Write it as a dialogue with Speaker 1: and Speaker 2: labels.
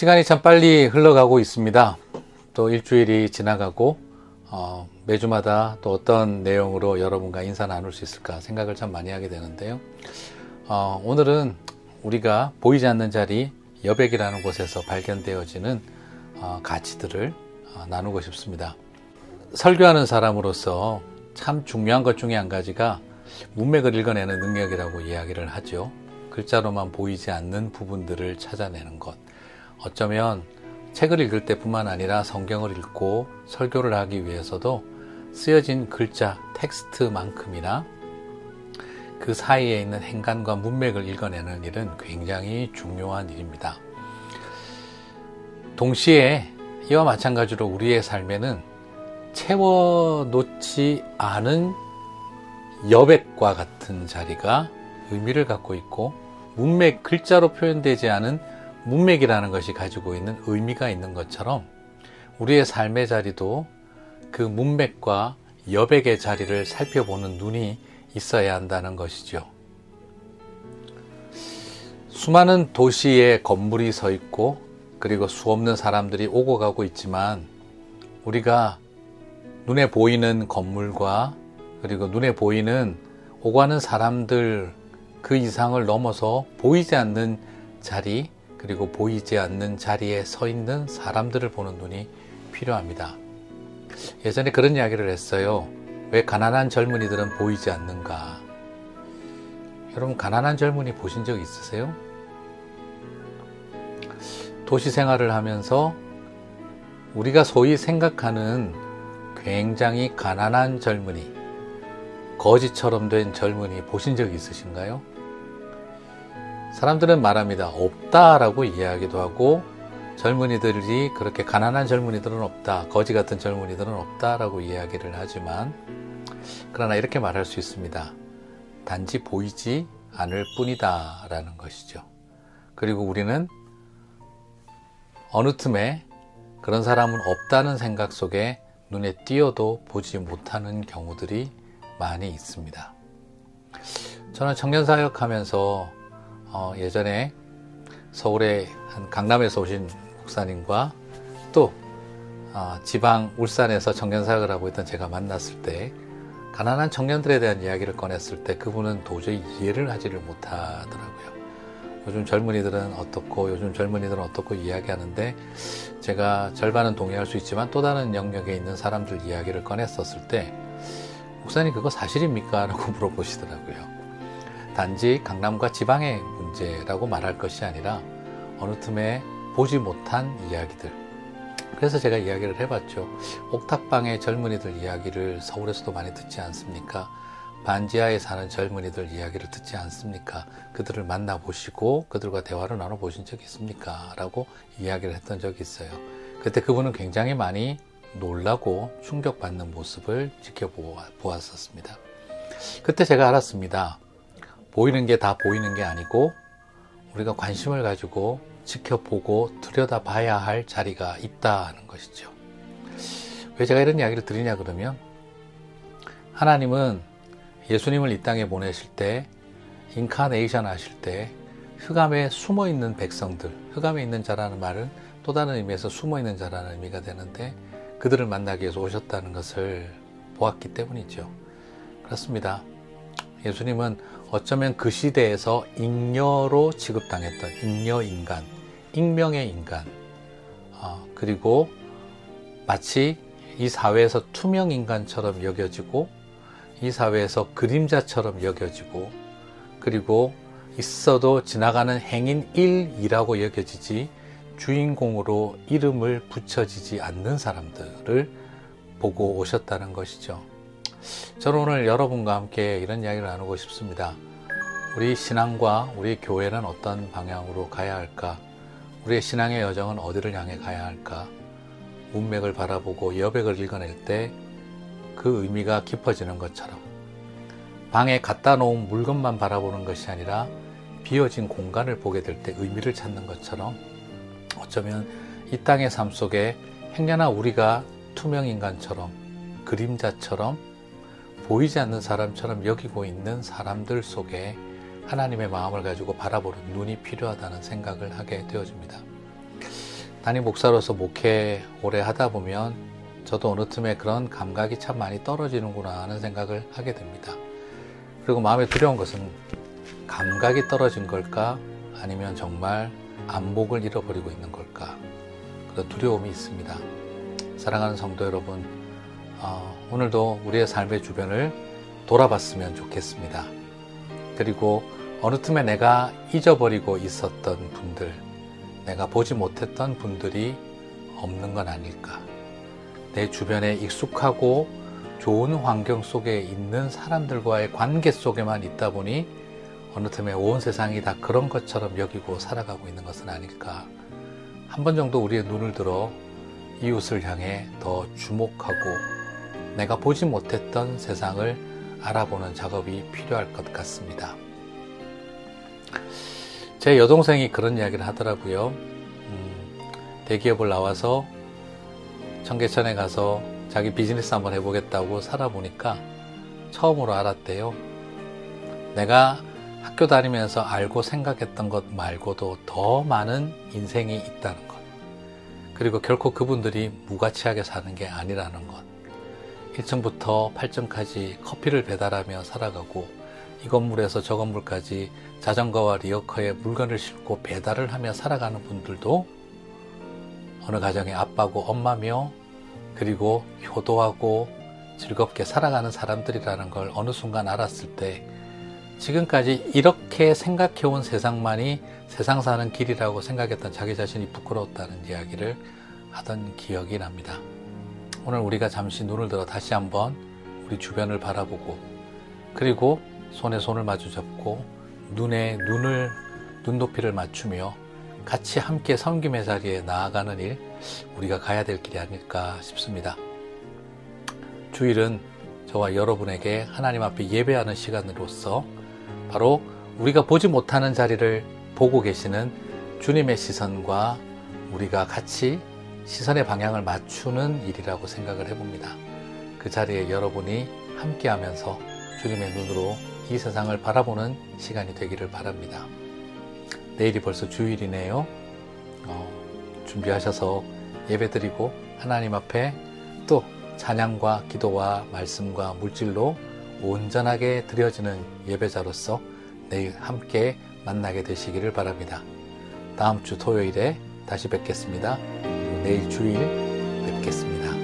Speaker 1: 시간이 참 빨리 흘러가고 있습니다. 또 일주일이 지나가고 매주마다 또 어떤 내용으로 여러분과 인사 나눌 수 있을까 생각을 참 많이 하게 되는데요. 오늘은 우리가 보이지 않는 자리 여백이라는 곳에서 발견되어지는 가치들을 나누고 싶습니다. 설교하는 사람으로서 참 중요한 것 중에 한 가지가 문맥을 읽어내는 능력이라고 이야기를 하죠. 글자로만 보이지 않는 부분들을 찾아내는 것. 어쩌면 책을 읽을 때뿐만 아니라 성경을 읽고 설교를 하기 위해서도 쓰여진 글자, 텍스트만큼이나 그 사이에 있는 행간과 문맥을 읽어내는 일은 굉장히 중요한 일입니다. 동시에 이와 마찬가지로 우리의 삶에는 채워놓지 않은 여백과 같은 자리가 의미를 갖고 있고, 문맥, 글자로 표현되지 않은 문맥이라는 것이 가지고 있는 의미가 있는 것처럼 우리의 삶의 자리도 그 문맥과 여백의 자리를 살펴보는 눈이 있어야 한다는 것이죠. 수많은 도시에 건물이 서 있고, 그리고 수없는 사람들이 오고 가고 있지만, 우리가 눈에 보이는 건물과 그리고 눈에 보이는 오고 가는 사람들 그 이상을 넘어서 보이지 않는 자리, 그리고 보이지 않는 자리에 서 있는 사람들을 보는 눈이 필요합니다. 예전에 그런 이야기를 했어요. 왜 가난한 젊은이들은 보이지 않는가? 여러분, 가난한 젊은이 보신 적 있으세요? 도시 생활을 하면서 우리가 소위 생각하는 굉장히 가난한 젊은이, 거지처럼 된 젊은이 보신 적 있으신가요? 사람들은 말합니다. 없다라고 이야기도 하고, 젊은이들이 그렇게 가난한 젊은이들은 없다, 거지 같은 젊은이들은 없다라고 이야기를 하지만, 그러나 이렇게 말할 수 있습니다. 단지 보이지 않을 뿐이다 라는 것이죠. 그리고 우리는 어느 틈에 그런 사람은 없다는 생각 속에 눈에 띄어도 보지 못하는 경우들이 많이 있습니다. 저는 청년사역하면서 예전에 서울의 한 강남에서 오신 목사님과 또 지방 울산에서 청년사역을 하고 있던 제가 만났을 때, 가난한 청년들에 대한 이야기를 꺼냈을 때 그분은 도저히 이해를 하지를 못하더라고요. 요즘 젊은이들은 어떻고 이야기하는데, 제가 절반은 동의할 수 있지만 또 다른 영역에 있는 사람들 이야기를 꺼냈었을 때, 목사님 그거 사실입니까? 라고 물어보시더라고요. 단지 강남과 지방의 문제라고 말할 것이 아니라 어느 틈에 보지 못한 이야기들. 그래서 제가 이야기를 해봤죠. 옥탑방의 젊은이들 이야기를 서울에서도 많이 듣지 않습니까? 반지하에 사는 젊은이들 이야기를 듣지 않습니까? 그들을 만나보시고 그들과 대화를 나눠보신 적이 있습니까? 라고 이야기를 했던 적이 있어요. 그때 그분은 굉장히 많이 놀라고 충격받는 모습을 지켜보았었습니다. 그때 제가 알았습니다. 보이는 게 다 보이는 게 아니고, 우리가 관심을 가지고 지켜보고 들여다봐야 할 자리가 있다는 것이죠. 왜 제가 이런 이야기를 드리냐 그러면, 하나님은 예수님을 이 땅에 보내실 때, 인카네이션 하실 때 흑암에 숨어있는 백성들, 흑암에 있는 자라는 말은 또 다른 의미에서 숨어있는 자라는 의미가 되는데, 그들을 만나기 위해서 오셨다는 것을 보았기 때문이죠. 그렇습니다. 예수님은 어쩌면 그 시대에서 잉여로 취급당했던 잉여인간, 익명의 인간, 그리고 마치 이 사회에서 투명인간처럼 여겨지고, 이 사회에서 그림자처럼 여겨지고, 그리고 있어도 지나가는 행인 1이라고 여겨지지 주인공으로 이름을 붙여지지 않는 사람들을 보고 오셨다는 것이죠. 저는 오늘 여러분과 함께 이런 이야기를 나누고 싶습니다. 우리 신앙과 우리 교회는 어떤 방향으로 가야 할까? 우리의 신앙의 여정은 어디를 향해 가야 할까? 문맥을 바라보고 여백을 읽어낼 때 그 의미가 깊어지는 것처럼, 방에 갖다 놓은 물건만 바라보는 것이 아니라 비어진 공간을 보게 될 때 의미를 찾는 것처럼, 어쩌면 이 땅의 삶 속에 행여나 우리가 투명인간처럼, 그림자처럼, 보이지 않는 사람처럼 여기고 있는 사람들 속에 하나님의 마음을 가지고 바라보는 눈이 필요하다는 생각을 하게 되어집니다. 담임 목사로서 목회 오래 하다 보면 저도 어느 틈에 그런 감각이 참 많이 떨어지는구나 하는 생각을 하게 됩니다. 그리고 마음에 두려운 것은 감각이 떨어진 걸까? 아니면 정말 안목을 잃어버리고 있는 걸까? 그런 두려움이 있습니다. 사랑하는 성도 여러분, 오늘도 우리의 삶의 주변을 돌아봤으면 좋겠습니다. 그리고 어느 틈에 내가 잊어버리고 있었던 분들, 내가 보지 못했던 분들이 없는 건 아닐까. 내 주변에 익숙하고 좋은 환경 속에 있는 사람들과의 관계 속에만 있다 보니 어느 틈에 온 세상이 다 그런 것처럼 여기고 살아가고 있는 것은 아닐까. 한 번 정도 우리의 눈을 들어 이웃을 향해 더 주목하고 내가 보지 못했던 세상을 알아보는 작업이 필요할 것 같습니다. 제 여동생이 그런 이야기를 하더라고요. 대기업을 나와서 청계천에 가서 자기 비즈니스 한번 해보겠다고 살아보니까 처음으로 알았대요. 내가 학교 다니면서 알고 생각했던 것 말고도 더 많은 인생이 있다는 것. 그리고 결코 그분들이 무가치하게 사는 게 아니라는 것. 1층부터 8층까지 커피를 배달하며 살아가고 이 건물에서 저 건물까지 자전거와 리어커에 물건을 싣고 배달을 하며 살아가는 분들도 어느 가정의 아빠고 엄마며 그리고 효도하고 즐겁게 살아가는 사람들이라는 걸 어느 순간 알았을 때 지금까지 이렇게 생각해온 세상만이 세상 사는 길이라고 생각했던 자기 자신이 부끄러웠다는 이야기를 하던 기억이 납니다. 오늘 우리가 잠시 눈을 들어 다시 한번 우리 주변을 바라보고 그리고 손에 손을 마주 잡고 눈에 눈높이를 맞추며 같이 함께 섬김의 자리에 나아가는 일, 우리가 가야 될 길이 아닐까 싶습니다. 주일은 저와 여러분에게 하나님 앞에 예배하는 시간으로서 바로 우리가 보지 못하는 자리를 보고 계시는 주님의 시선과 우리가 같이 시선의 방향을 맞추는 일이라고 생각을 해봅니다. 그 자리에 여러분이 함께하면서 주님의 눈으로 이 세상을 바라보는 시간이 되기를 바랍니다. 내일이 벌써 주일이네요. 준비하셔서 예배드리고 하나님 앞에 또 찬양과 기도와 말씀과 물질로 온전하게 드려지는 예배자로서 내일 함께 만나게 되시기를 바랍니다. 다음 주 토요일에 다시 뵙겠습니다. 내일 주일 뵙겠습니다.